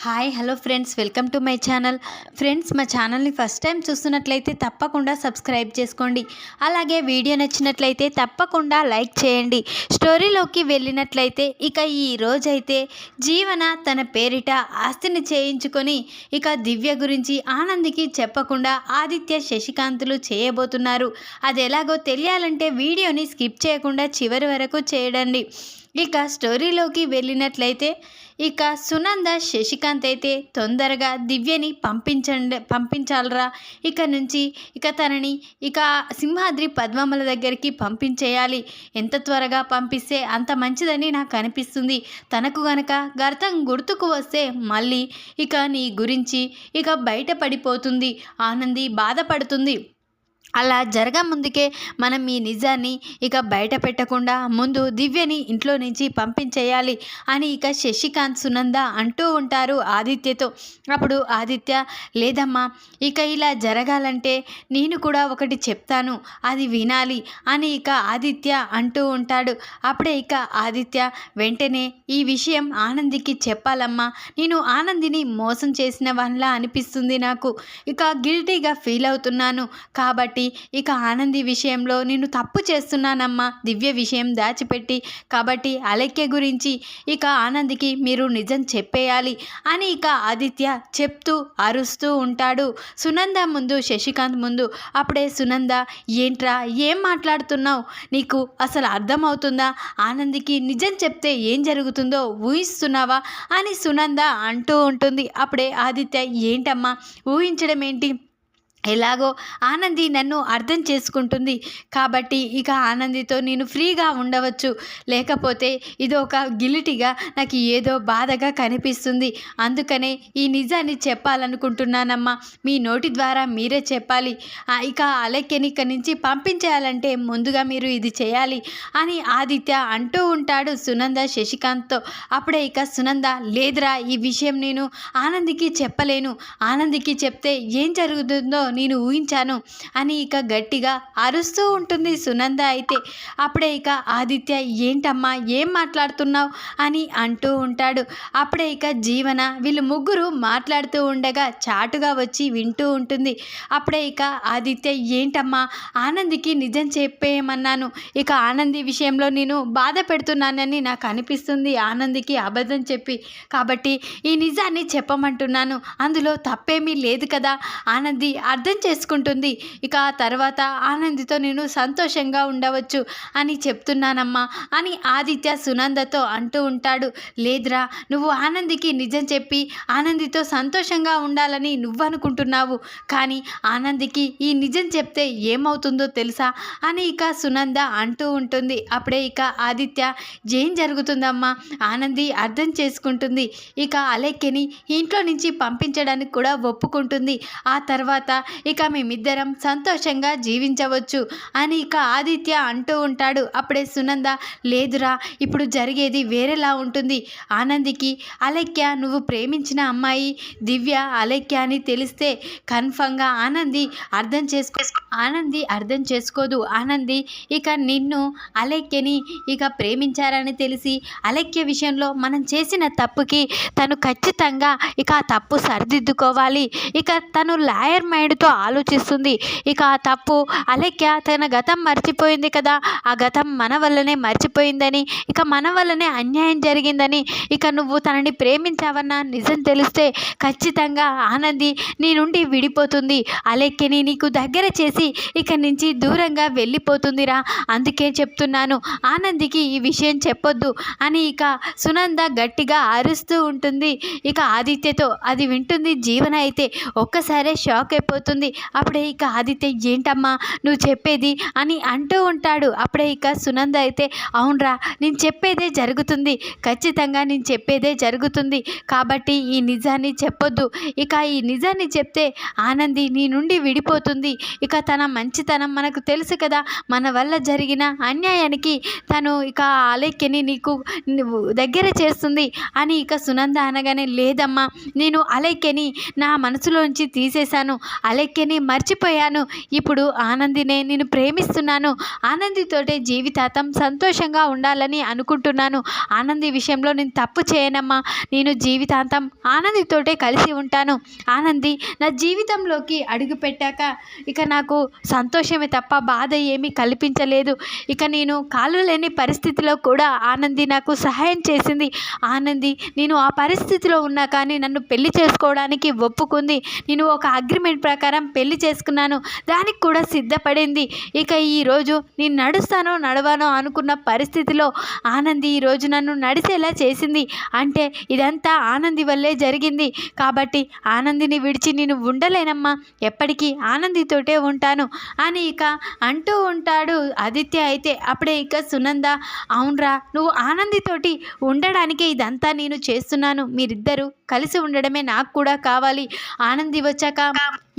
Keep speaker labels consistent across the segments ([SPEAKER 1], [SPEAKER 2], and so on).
[SPEAKER 1] Hi hello friends, welcome to my channel. Friends, మా ఛానల్ని first time చూస్తున్నట్లయితే తప్పకుండా సబ్స్క్రైబ్ చేసుకోండి. అలాగే వీడియో నచ్చినట్లయితే తప్పకుండా లైక్ చేయండి. స్టోరీలోకి వెళ్ళినట్లయితే ఇక ఈ రోజైతే జీవన తన పేరిట ఆస్తిని చేయించుకొని ఇక దివ్య గురించి ఆనందికి చెప్పకుండా ఆదిత్య శశికాంత్లు చేయబోతున్నారు. అది ఎలాగో తెలియాలంటే వీడియోని స్కిప్ చేయకుండా చివరి వరకు చేయండి. ఇక స్టోరీలోకి వెళ్ళినట్లయితే ఇక సునంద శశికాంత్ అయితే తొందరగా దివ్యని పంపించాలరా, ఇక నుంచి ఇక తనని ఇక సింహాద్రి పద్మమ్మల దగ్గరికి పంపించేయాలి. ఎంత త్వరగా పంపిస్తే అంత మంచిదని నాకు అనిపిస్తుంది. తనకు గనక గర్తం గుర్తుకు వస్తే మళ్ళీ ఇక నీ గురించి ఇక బయటపడిపోతుంది, ఆనంది బాధపడుతుంది. అలా ముందుకే మనం ఈ నిజాన్ని ఇక బయట పెట్టకుండా ముందు దివ్యని ఇంట్లో నుంచి పంపించేయాలి అని ఇక శశికాంత్ సునంద అంటూ ఉంటారు ఆదిత్యతో. అప్పుడు ఆదిత్య, లేదమ్మా, ఇక ఇలా జరగాలంటే నేను కూడా ఒకటి చెప్తాను, అది వినాలి అని ఇక ఆదిత్య అంటూ ఉంటాడు. అప్పుడే ఇక ఆదిత్య వెంటనే ఈ విషయం ఆనందికి చెప్పాలమ్మా, నేను ఆనందిని మోసం చేసిన వాళ్ళ అనిపిస్తుంది, నాకు ఇక గిల్టీగా ఫీల్ అవుతున్నాను. కాబట్టి ఇక ఆనంది విషయంలో నేను తప్పు చేస్తున్నానమ్మా, దివ్య విషయం దాచిపెట్టి. కాబట్టి అలెక్య గురించి ఇక ఆనందికి మీరు నిజం చెప్పేయాలి అని ఇక ఆదిత్య చెప్తూ అరుస్తూ ఉంటాడు సునంద ముందు, శశికాంత్ ముందు. అప్పుడే సునంద, ఏంట్రా ఏం మాట్లాడుతున్నావు, నీకు అసలు అర్థమవుతుందా? ఆనందికి నిజం చెప్తే ఏం జరుగుతుందో ఊహిస్తున్నావా అని సునంద అంటూ ఉంటుంది. అప్పుడే ఆదిత్య, ఏంటమ్మా ఊహించడం ఏంటి, ఎలాగో ఆనంది నన్ను అర్థం చేసుకుంటుంది కాబట్టి ఇక ఆనందితో నేను ఫ్రీగా ఉండవచ్చు. లేకపోతే ఇది ఒక గిల్టీగా నాకు ఏదో బాధగా కనిపిస్తుంది. అందుకనే ఈ నిజాన్ని చెప్పాలనుకుంటున్నానమ్మా, మీ నోటి ద్వారా మీరే చెప్పాలి. ఇక అలెక్యని ఇక్కడి నుంచి పంపించేయాలంటే ముందుగా మీరు ఇది చేయాలి అని ఆదిత్య అంటూ ఉంటాడు సునంద శశికాంత్తో. అప్పుడే ఇక సునంద, లేదురా, ఈ విషయం నేను ఆనందికి చెప్పలేను, ఆనందికి చెప్తే ఏం జరుగుతుందో నేను ఊహించాను అని ఇక గట్టిగా అరుస్తూ ఉంటుంది సునంద అయితే. అప్పుడే ఇక ఆదిత్య, ఏంటమ్మా ఏం మాట్లాడుతున్నావు అని అంటూ ఉంటాడు. అప్పుడే ఇక జీవన వీళ్ళు ముగ్గురు మాట్లాడుతూ ఉండగా చాటుగా వచ్చి వింటూ ఉంటుంది. అప్పుడే ఇక ఆదిత్య, ఏంటమ్మా ఆనందికి నిజం చెప్పేయమన్నాను, ఇక ఆనంది విషయంలో నేను బాధ పెడుతున్నానని నాకు అనిపిస్తుంది ఆనందికి అబద్ధం చెప్పి, కాబట్టి ఈ నిజాన్ని చెప్పమంటున్నాను, అందులో తప్పేమీ లేదు కదా, ఆనంది అర్థం చేసుకుంటుంది, ఇక ఆ తర్వాత ఆనందితో నేను సంతోషంగా ఉండవచ్చు అని చెప్తున్నానమ్మా అని ఆదిత్య సునందతో అంటూ ఉంటాడు. లేదురా, నువ్వు ఆనందికి నిజం చెప్పి ఆనందితో సంతోషంగా ఉండాలని నువ్వనుకుంటున్నావు, కానీ ఆనందికి ఈ నిజం చెప్తే ఏమవుతుందో తెలుసా అని ఇక సునంద అంటూ ఉంటుంది. అప్పుడే ఇక ఆదిత్య, ఏం జరుగుతుందమ్మా, ఆనంది అర్థం చేసుకుంటుంది, ఇక అలెక్యని ఇంట్లో నుంచి పంపించడానికి కూడా ఒప్పుకుంటుంది, ఆ తర్వాత ఇక మేమిద్దరం సంతోషంగా జీవించవచ్చు అని ఇక ఆదిత్య అంటూ ఉంటాడు. అప్పుడే సునంద, లేదురా, ఇప్పుడు జరిగేది వేరేలా ఉంటుంది, ఆనందికి అలెక్య నువ్వు ప్రేమించిన అమ్మాయి దివ్య అలెక్య అని తెలిస్తే కన్ఫర్మ్గా ఆనంది అర్థం చేసుకోదు, ఆనంది ఇక నిన్ను అలెక్యని ఇక ప్రేమించారని తెలిసి అలెక్య విషయంలో మనం చేసిన తప్పుకి తను ఖచ్చితంగా ఇక ఆ తప్పు సరిదిద్దుకోవాలి, ఇక తను లాయర్ మైండ్తో ఆలోచిస్తుంది, ఇక ఆ తప్పు అలెక్య తన గతం మర్చిపోయింది కదా, ఆ గతం మన వల్లనే మర్చిపోయిందని, ఇక మన వల్లనే అన్యాయం జరిగిందని, ఇక నువ్వు తనని ప్రేమించావన్న నిజం తెలిస్తే ఖచ్చితంగా ఆనంది నీ నుండి విడిపోతుంది, అలెక్యని నీకు దగ్గర చేసి ఇక నుంచి దూరంగా వెళ్ళిపోతుందిరా, అందుకే చెప్తున్నాను ఆనందికి ఈ విషయం చెప్పొద్దు అని ఇక సునంద గట్టిగా అరుస్తూ ఉంటుంది ఇక ఆదిత్యతో. అది వింటుంది జీవన అయితే ఒక్కసారే షాక్ అయిపోతుంది. అప్పుడే ఇక ఆదిత్య, ఏంటమ్మా నువ్వు చెప్పేది అని అంటూ ఉంటాడు. అప్పుడే ఇక సునంద అయితే, అవునరా, నేను చెప్పేదే జరుగుతుంది, ఖచ్చితంగా నేను చెప్పేదే జరుగుతుంది, కాబట్టి ఈ నిజాన్ని చెప్పొద్దు, ఇక ఈ నిజాన్ని చెప్తే ఆనంది నీ నుండి విడిపోతుంది, ఇక తన మంచితనం మనకు తెలుసు కదా, మన వల్ల జరిగిన అన్యాయానికి తను ఇక అలెక్యని నీకు దగ్గర చేస్తుంది అని ఇక సునంద అనగానే, లేదమ్మా, నేను అలెక్యని నా మనసులోంచి తీసేశాను, అలెక్యని మర్చిపోయాను. ఇప్పుడు ఆనందినే నేను ప్రేమిస్తున్నాను. ఆనందితోటే జీవితాంతం సంతోషంగా ఉండాలని అనుకుంటున్నాను. ఆనంది విషయంలో నేను తప్పు చేయనమ్మా. నేను జీవితాంతం ఆనందితోటే కలిసి ఉంటాను. ఆనంది నా జీవితంలోకి అడుగుపెట్టాక ఇక నాకు సంతోషమే తప్ప బాధ ఏమీ కల్పించలేదు. ఇక నేను కాళ్ళు లేని పరిస్థితిలో కూడా ఆనంది నాకు సహాయం చేసింది. ఆనంది నేను ఆ పరిస్థితిలో ఉన్నా కానీ నన్ను పెళ్లి చేసుకోవడానికి ఒప్పుకుంది. నేను ఒక అగ్రిమెంట్ ప్రకారం పెళ్లి చేసుకున్నాను. దానికి కూడా సిద్ధపడింది. ఇక ఈరోజు నేను నడుస్తానో నడవానో అనుకున్న పరిస్థితిలో ఆనంది ఈరోజు నన్ను నడిచేలా చేసింది. అంటే ఇదంతా ఆనంది వల్లే జరిగింది. కాబట్టి ఆనందిని విడిచి నేను ఉండలేనమ్మా. ఎప్పటికీ ఆనందితోటే ఉంటాను అని ఇక అంటూ ఉంటాడు ఆదిత్య. అయితే అప్పుడే ఇక సునంద, అవునరా, నువ్వు ఆనందితోటి ఉండడానికే ఇదంతా నేను చేస్తున్నాను. మీరిద్దరూ కలిసి ఉండడమే నాకు కూడా కావాలి. ఆనంది వచ్చాక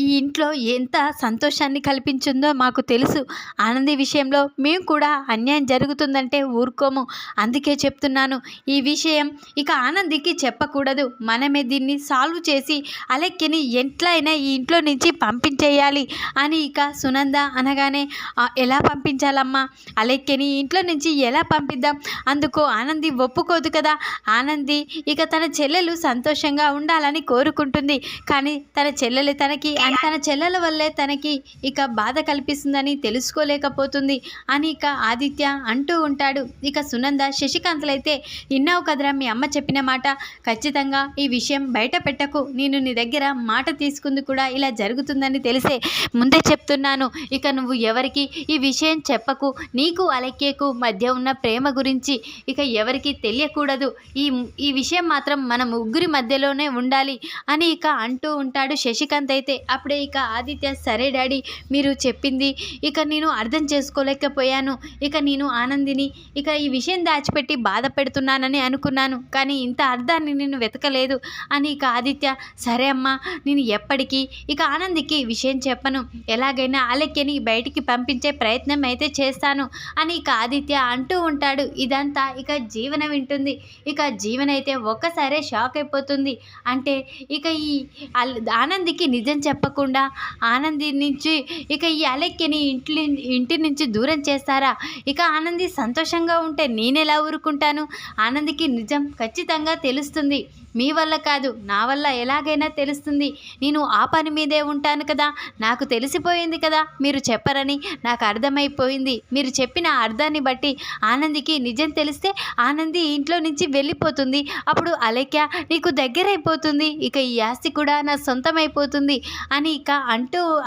[SPEAKER 1] ఈ ఇంట్లో ఎంత సంతోషాన్ని కల్పించిందో మాకు తెలుసు. ఆనంది విషయంలో మేము కూడా అన్యాయం జరుగుతుందంటే ఊరుకోము. అందుకే చెప్తున్నాను, ఈ విషయం ఇక ఆనందికి చెప్పకూడదు. మనమే దీన్ని సాల్వ్ చేసి అలెక్కిని ఎట్లయినా ఈ ఇంట్లో నుంచి పంపించేయాలి అని ఇక సునంద అనగానే, ఎలా పంపించాలమ్మా? అలెక్కిని ఇంట్లో నుంచి ఎలా పంపిద్దాం? అందుకు ఆనంది ఒప్పుకోదు కదా. ఆనంది ఇక తన చెల్లెలు సంతోషంగా ఉండాలని కోరుకుంటుంది. కానీ తన చెల్లెలు తన చెల్లెల వల్లే తనకి ఇక బాధ కల్పిస్తుందని తెలుసుకోలేకపోతుంది అని ఇక ఆదిత్య అంటూ ఉంటాడు. ఇక సునంద, శశికాంత్లైతే, విన్నావు కదరా మీ అమ్మ చెప్పిన మాట, ఖచ్చితంగా ఈ విషయం బయట పెట్టకు. నేను నీ దగ్గర మాట తీసుకుంది కూడా ఇలా జరుగుతుందని తెలిసే ముందే చెప్తున్నాను. ఇక నువ్వు ఎవరికి ఈ విషయం చెప్పకు. నీకు అలెక్యకు మధ్య ఉన్న ప్రేమ గురించి ఇక ఎవరికి తెలియకూడదు. ఈ విషయం మాత్రం మన ముగ్గురి మధ్యలోనే ఉండాలి అని ఇక అంటూ ఉంటాడు శశికాంత్. అయితే అప్పుడే ఇక ఆదిత్య, సరే డాడీ, మీరు చెప్పింది ఇక నేను అర్థం చేసుకోలేకపోయాను. ఇక నేను ఆనందిని ఇక ఈ విషయం దాచిపెట్టి బాధ పెడుతున్నానని అనుకున్నాను. కానీ ఇంత అర్థాన్ని నేను వెతకలేదు అని ఇక ఆదిత్య, సరే అమ్మా, నేను ఎప్పటికీ ఇక ఆనందికి విషయం చెప్పను. ఎలాగైనా అలెక్యని బయటికి పంపించే ప్రయత్నం అయితే చేస్తాను అని ఇక ఆదిత్య అంటూ ఉంటాడు. ఇదంతా ఇక జీవన వింటుంది. ఇక జీవన అయితే ఒక్కసారే షాక్ అయిపోతుంది. అంటే ఇక ఈ ఆనందికి నిజం చెప్పకుండా ఆనంది నుంచి ఇక ఈ అలెక్యని ఇంటి నుంచి దూరం చేస్తారా? ఇక ఆనంది సంతోషంగా ఉంటే నేనెలా ఊరుకుంటాను? ఆనందికి నిజం ఖచ్చితంగా తెలుస్తుంది. మీ వల్ల కాదు, నా వల్ల ఎలాగైనా తెలుస్తుంది. నేను ఆ పని మీదే ఉంటాను కదా. నాకు తెలిసిపోయింది కదా మీరు చెప్పరని. నాకు అర్థమైపోయింది. మీరు చెప్పిన అర్థాన్ని బట్టి ఆనందికి నిజం తెలిస్తే ఆనంది ఇంట్లో నుంచి వెళ్ళిపోతుంది. అప్పుడు అలెక్య నీకు దగ్గరైపోతుంది. ఇక ఈ ఆస్తి కూడా నా సొంతమైపోతుంది అని ఇక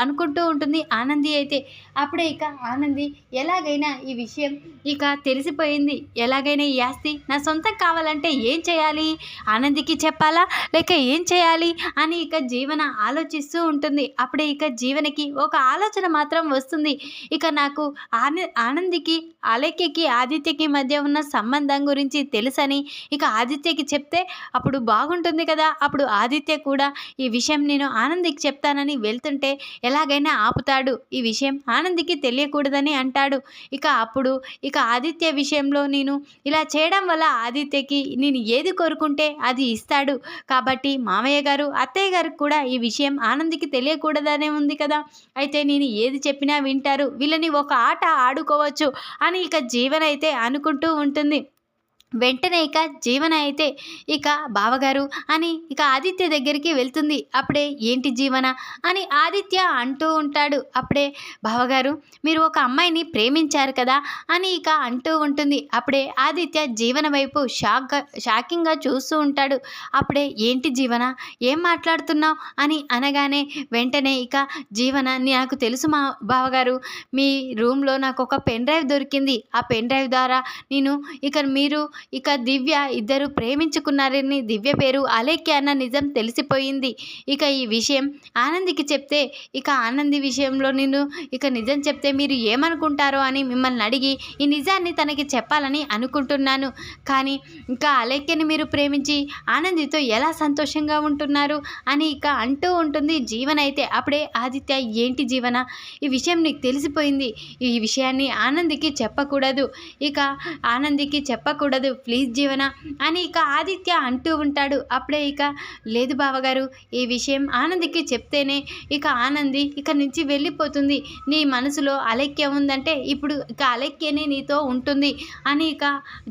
[SPEAKER 1] అనుకుంటూ ఉంటుంది ఆనంది. అయితే అప్పుడే ఇక ఆనంది, ఎలాగైనా ఈ విషయం ఇక తెలిసిపోయింది. ఎలాగైనా ఈ ఆస్తి నా సొంతం కావాలంటే ఏం చేయాలి? ఆనందికి చెప్పాలా లేక ఏం చేయాలి అని ఇక జీవన ఆలోచిస్తూ ఉంటుంది. అప్పుడే ఇక జీవనకి ఒక ఆలోచన మాత్రం వస్తుంది. ఇక నాకు ఆనందికి అలెక్యకి ఆదిత్యకి మధ్య ఉన్న సంబంధం గురించి తెలుసని ఇక ఆదిత్యకి చెప్తే అప్పుడు బాగుంటుంది కదా. అప్పుడు ఆదిత్య కూడా ఈ విషయం నేను ఆనందికి చెప్తానని వెళ్తుంటే ఎలాగైనా ఆపుతాడు. ఈ విషయం ఆనందికి తెలియకూడదని అంటాడు. ఇక అప్పుడు ఇక ఆదిత్య విషయంలో నేను ఇలా చేయడం వల్ల ఆదిత్యకి నేను ఏది కోరుకుంటే అది ఇస్తాడు. కాబట్టి మామయ్య గారు, అత్తయ్య గారికి కూడా ఈ విషయం ఆనందికి తెలియకూడదనే ఉంది కదా. అయితే నేను ఏది చెప్పినా వింటారు. వీళ్ళని ఒక ఆట ఆడుకోవచ్చు అని ఇక జీవన అయితే అనుకుంటూ ఉంటుంది. వెంటనే ఇక జీవన అయితే ఇక బావగారు అని ఇక ఆదిత్య దగ్గరికి వెళ్తుంది. అప్పుడే ఏంటి జీవన అని ఆదిత్య అంటూ ఉంటాడు. అప్పుడే బావగారు, మీరు ఒక అమ్మాయిని ప్రేమించారు కదా అని ఇక అంటూ ఉంటుంది. అప్పుడే ఆదిత్య జీవన వైపు షాకింగ్గా చూస్తూ ఉంటాడు. అప్పుడే ఏంటి జీవన, ఏం మాట్లాడుతున్నావు అని అనగానే వెంటనే ఇక జీవన, నాకు తెలుసు మా బావగారు, మీ రూమ్లో నాకు ఒక పెన్ డ్రైవ్ దొరికింది. ఆ పెన్ డ్రైవ్ ద్వారా నేను మీరు ఇక దివ్య ఇద్దరు ప్రేమించుకున్నారని, దివ్య పేరు అలేఖ్య అన్న నిజం తెలిసిపోయింది. ఇక ఈ విషయం ఆనందికి చెప్తే ఇక ఆనంది విషయంలో నేను ఇక నిజం చెప్తే మీరు ఏమనుకుంటారో అని మిమ్మల్ని అడిగి ఈ నిజాన్ని తనకి చెప్పాలని అనుకుంటున్నాను. కానీ ఇంకా అలేఖ్యని మీరు ప్రేమించి ఆనందితో ఎలా సంతోషంగా ఉంటున్నారు అని ఇక అంటూ ఉంటుంది జీవన. అయితే అప్పుడే ఆదిత్య, ఏంటి జీవన, ఈ విషయం నీకు తెలిసిపోయింది. ఈ విషయాన్ని ఆనందికి చెప్పకూడదు. ఇక ఆనందికి చెప్పకూడదు. చెప్పకూడదు ప్లీజ్ జీవన అని ఇక ఆదిత్య అంటూ ఉంటాడు. అప్పుడే ఇక లేదు బావగారు, ఈ విషయం ఆనందికి చెప్తేనే ఇక ఆనంది ఇక నుంచి వెళ్ళిపోతుంది. నీ మనసులో అలెక్య ఉందంటే ఇప్పుడు ఇక అలెక్యనే నీతో ఉంటుంది అని ఇక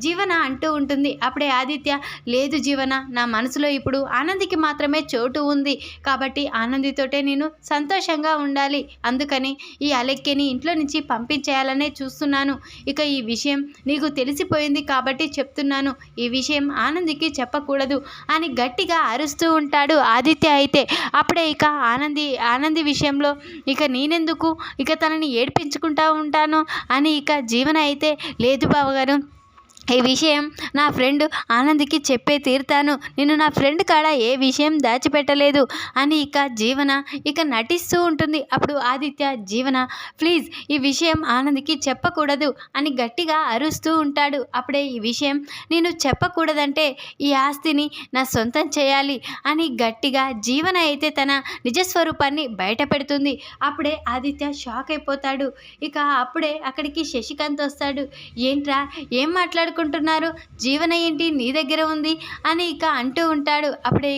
[SPEAKER 1] జీవన అంటూ ఉంటుంది. అప్పుడే ఆదిత్య లేదు జీవన, నా మనసులో ఇప్పుడు ఆనందికి మాత్రమే చోటు ఉంది కాబట్టి ఆనందితోటే నేను సంతోషంగా ఉండాలి. అందుకని ఈ అలెక్యని ఇంట్లో నుంచి పంపించేయాలనే చూస్తున్నాను. ఇక ఈ విషయం నీకు తెలిసిపోయింది కాబట్టి చెప్తున్నాను. ఈ విషయం ఆనందికి చెప్పకూడదు అని గట్టిగా అరుస్తూ ఉంటాడు ఆదిత్య. అయితే అప్పుడే ఇక ఆనంది విషయంలో ఇక నేనెందుకు ఇక తనని ఏడిపించుకుంటా ఉంటాను అని ఇక జీవన అయితే లేదు బావగారు, ఈ విషయం నా ఫ్రెండ్ ఆనందికి చెప్పే తీరుతాను. నేను నా ఫ్రెండ్ కాడ ఏ విషయం దాచిపెట్టలేదు అని ఇక జీవన ఇక నటిస్తూ ఉంటుంది. అప్పుడు ఆదిత్య జీవన ప్లీజ్ ఈ విషయం ఆనందికి చెప్పకూడదు అని గట్టిగా అరుస్తూ ఉంటాడు. అప్పుడే ఈ విషయం నేను చెప్పకూడదంటే ఈ ఆస్తిని నా సొంతం చేయాలి అని గట్టిగా జీవన అయితే తన నిజస్వరూపాన్ని బయట పెడుతుంది. అప్పుడే ఆదిత్య షాక్ అయిపోతాడు. ఇక అప్పుడే అక్కడికి శశికాంత్ వస్తాడు. ఏంట్రా ఏం మాట్లాడుకుంటున్నారు, జీవన ఏంటి నీ దగ్గర ఉంది అని ఇక అంటూ ఉంటాడు. అప్పుడే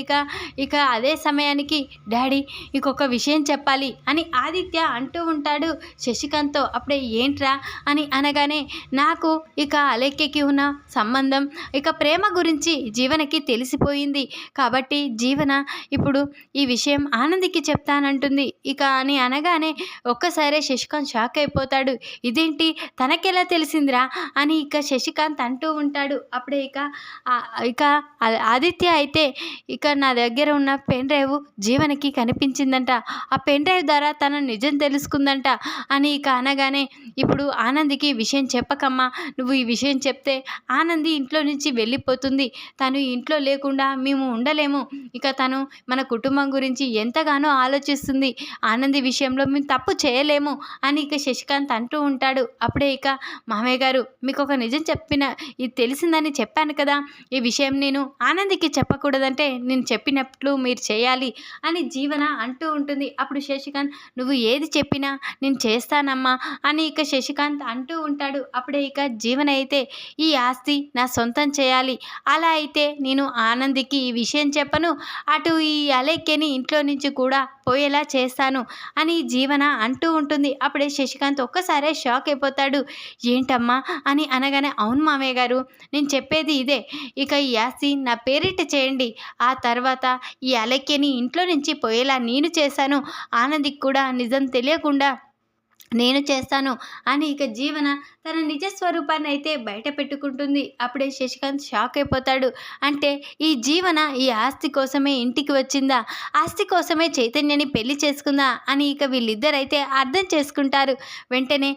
[SPEAKER 1] ఇక అదే సమయానికి డాడీ ఇంకొక విషయం చెప్పాలి అని ఆదిత్య అంటూ ఉంటాడు శశికాంత్తో. అప్పుడే ఏంట్రా అని అనగానే నాకు ఇక అలెక్యకి ఉన్న సంబంధం ఇక ప్రేమ గురించి జీవనకి తెలిసిపోయింది కాబట్టి జీవన ఇప్పుడు ఈ విషయం ఆనందికి చెప్తానంటుంది ఇక అని అనగానే ఒక్కసారే శశికాంత్ షాక్ అయిపోతాడు. ఇదేంటి తనకెలా తెలిసిందిరా అని ఇక శశికాంత్ అంటూ ఉంటాడు. అప్పుడే ఇక ఆదిత్య అయితే ఇక నా దగ్గర ఉన్న పెన్ డ్రైవ్ జీవనకి కనిపించిందంట, ఆ పెన్ డ్రైవ్ ద్వారా తన నిజం తెలుసుకుందంట అని ఇక అనగానే ఇప్పుడు ఆనందికి ఈ విషయం చెప్పకమ్మా, నువ్వు ఈ విషయం చెప్తే ఆనంది ఇంట్లో నుంచి వెళ్ళిపోతుంది, తను ఇంట్లో లేకుండా మేము ఉండలేము, ఇక తను మన కుటుంబం గురించి ఎంతగానో ఆలోచిస్తుంది, ఆనంది విషయంలో మేము తప్పు చేయలేము అని ఇక శశికాంత్ అంటూ ఉంటాడు. అప్పుడే ఇక మామయ్య గారు మీకు ఒక నిజం ఇది తెలిసిందని చెప్పాను కదా, ఈ విషయం నేను ఆనందికి చెప్పకూడదంటే నేను చెప్పినట్లు మీరు చేయాలి అని జీవన అంటూ ఉంటుంది. అప్పుడు శశికాంత్ నువ్వు ఏది చెప్పినా నేను చేస్తానమ్మా అని ఇక శశికాంత్ అంటూ ఉంటాడు. అప్పుడే ఇక జీవన అయితే ఈ ఆస్తి నా సొంతం చేయాలి, అలా అయితే నేను ఆనందికి ఈ విషయం చెప్పను, అటు ఈ అలెక్యని ఇంట్లో నుంచి కూడా పోయేలా చేస్తాను అని జీవన అంటూ ఉంటుంది. అప్పుడే శశికాంత్ ఒక్కసారే షాక్ అయిపోతాడు. ఏంటమ్మా అని అనగానే అవును మామయ్య గారు, నేను చెప్పేది ఇదే, ఇక ఈ ఆస్తి నా పేరిట చేయండి, ఆ తర్వాత ఈ అలెక్యని ఇంట్లో నుంచి పోయేలా నేను చేశాను, ఆనందికి కూడా నిజం తెలియకుండా నేను చేస్తాను అని ఇక జీవన తన నిజ స్వరూపాన్ని అయితే బయట పెట్టుకుంటుంది. అప్పుడే శశికాంత్ షాక్ అయిపోతాడు. అంటే ఈ జీవన ఈ ఆస్తి కోసమే ఇంటికి వచ్చిందా, ఆస్తి కోసమే చైతన్యని పెళ్లి చేసుకుందా అని ఇక వీళ్ళిద్దరైతే అర్థం చేసుకుంటారు. వెంటనే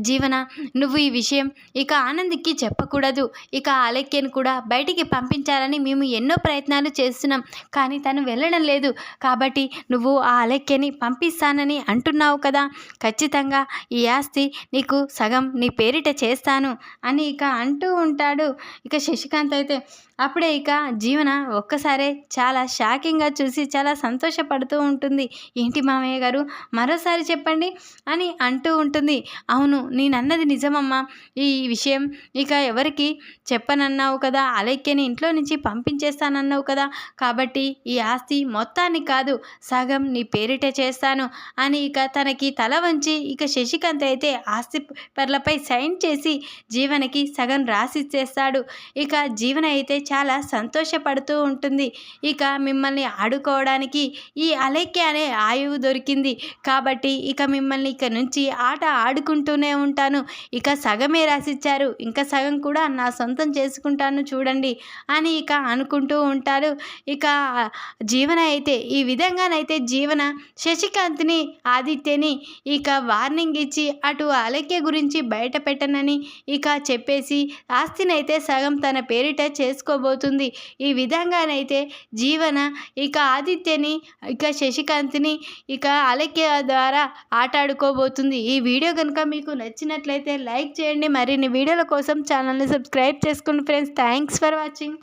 [SPEAKER 1] జీవన నువ్వు ఈ విషయం ఇక ఆనందికి చెప్పకూడదు, ఇక అలెక్యను కూడా బయటికి పంపించాలని మేము ఎన్నో ప్రయత్నాలు చేస్తున్నాం కానీ తను వెళ్ళడం లేదు, కాబట్టి నువ్వు ఆ అలెక్యని పంపిస్తానని అంటున్నావు కదా, ఖచ్చితంగా ఈ ఆస్తి నీకు సగం నీ పేరిట చేస్తాను అని ఇక అంటూ ఉంటాడు ఇక శశికాంత్ అయితే. అప్పుడే ఇక జీవన ఒక్కసారే చాలా షాకింగ్గా చూసి చాలా సంతోషపడుతూ ఉంటుంది. ఏంటి మామయ్య గారు మరోసారి చెప్పండి అని అంటూ ఉంటుంది. అవును నేనన్నది నిజమమ్మా, ఈ విషయం ఇక ఎవరికి చెప్పనన్నావు కదా, అలెక్యని ఇంట్లో నుంచి పంపించేస్తానన్నావు కదా, కాబట్టి ఈ ఆస్తి మొత్తాన్ని కాదు సగం నీ పేరిట చేస్తాను అని ఇక తనకి తల వంచి ఇక శశికాంత్ అయితే ఆస్తి పేర్లపై సైన్ చేసి జీవనకి సగం రాసిచ్చేస్తాడు. ఇక జీవన అయితే చాలా సంతోషపడుతూ ఉంటుంది. ఇక మిమ్మల్ని ఆడుకోవడానికి ఈ అలెక్య అనే ఆయువు దొరికింది కాబట్టి ఇక మిమ్మల్ని ఇక నుంచి ఆట ఆడుకుంటూనే ఉంటాను, ఇక సగమే రాసిచ్చారు ఇంకా సగం కూడా నా సొంతం చేసుకుంటాను చూడండి అని ఇక అనుకుంటూ ఉంటారు. ఇక జీవన అయితే ఈ విధంగానైతే జీవన శశికాంత్ని ఆదిత్యని ఇక వార్నింగ్ ఇచ్చి అటు అలెక్య గురించి బయట పెట్టనని ఇక చెప్పేసి ఆస్తినైతే సగం తన పేరిట చేసుకోబోతుంది. ఈ విధంగానైతే జీవన ఇక ఆదిత్యని ఇక శశికాంత్ని ఇక అలెక్య ద్వారా ఆటాడుకోబోతుంది. ఈ వీడియో కనుక మీకు నచ్చినట్లయితే లైక్ చేయండి, మరిన్ని వీడియోల కోసం ఛానల్ని సబ్స్క్రైబ్ చేసుకోండి ఫ్రెండ్స్. Thanks for watching.